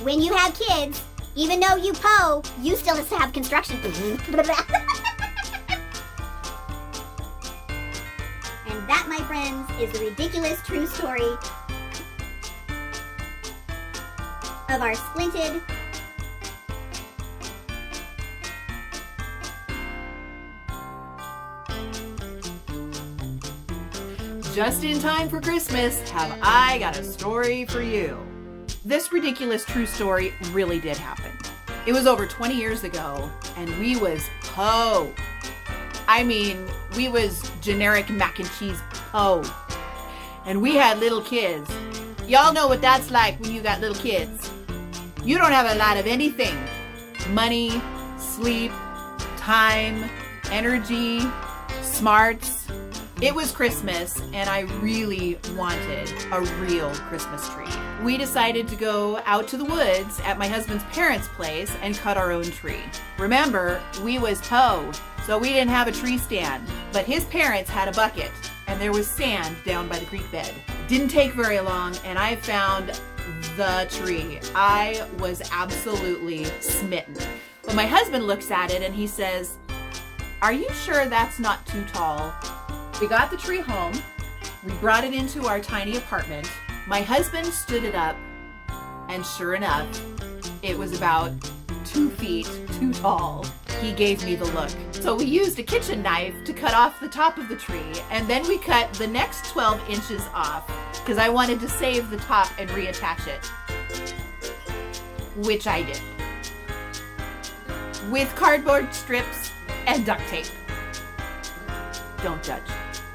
when you have kids, even though you Poe, you still have to have construction. And that, my friends, is the ridiculous true story of our splinted Just in time for Christmas, have I got a story for you. This ridiculous true story really did happen. It was over 20 years ago, and we was Poe. I mean, we was generic mac and cheese Poe. And we had little kids. Y'all know what that's like when you got little kids. You don't have a lot of anything. Money, sleep, time, energy, smarts. It was Christmas, and I really wanted a real Christmas tree. We decided to go out to the woods at my husband's parents' place and cut our own tree. Remember, we was Poe, so we didn't have a tree stand, but his parents had a bucket, and there was sand down by the creek bed. Didn't take very long, and I found the tree. I was absolutely smitten. But my husband looks at it and he says, "Are you sure that's not too tall?" We got the tree home. We brought it into our tiny apartment. My husband stood it up, and sure enough, it was about 2 feet too tall. He gave me the look. So we used a kitchen knife to cut off the top of the tree, and then we cut the next 12 inches off because I wanted to save the top and reattach it, which I did, with cardboard strips and duct tape. Don't judge.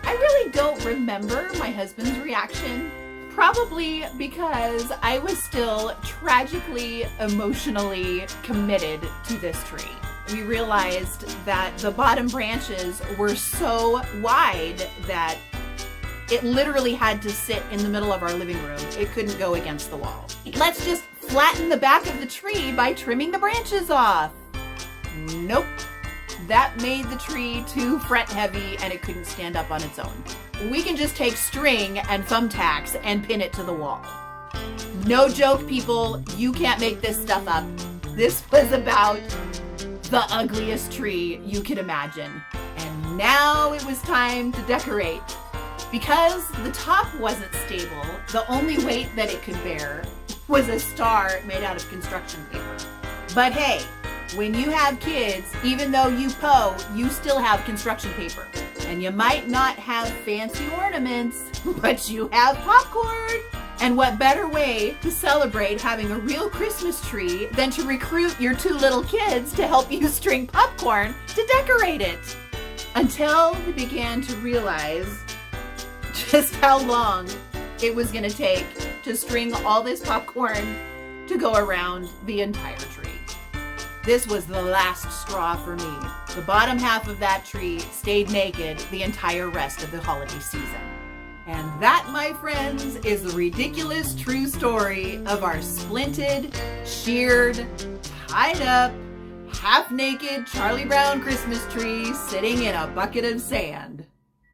I really don't remember my husband's reaction, probably because I was still tragically, emotionally committed to this tree. We realized that the bottom branches were so wide that it literally had to sit in the middle of our living room. It couldn't go against the wall. Let's just flatten the back of the tree by trimming the branches off. Nope. That made the tree too fret heavy and it couldn't stand up on its own. We can just take string and thumbtacks and pin it to the wall. No joke, people, you can't make this stuff up. This was about the ugliest tree you could imagine. And now it was time to decorate. Because the top wasn't stable, the only weight that it could bear was a star made out of construction paper. But hey, when you have kids, even though you Poe, you still have construction paper. And you might not have fancy ornaments, but you have popcorn. And what better way to celebrate having a real Christmas tree than to recruit your 2 little kids to help you string popcorn to decorate it? Until we began to realize just how long it was going to take to string all this popcorn to go around the entire tree. This was the last straw for me. The bottom half of that tree stayed naked the entire rest of the holiday season. And that, my friends, is the ridiculous true story of our splinted, sheared, tied up, half-naked Charlie Brown Christmas tree sitting in a bucket of sand.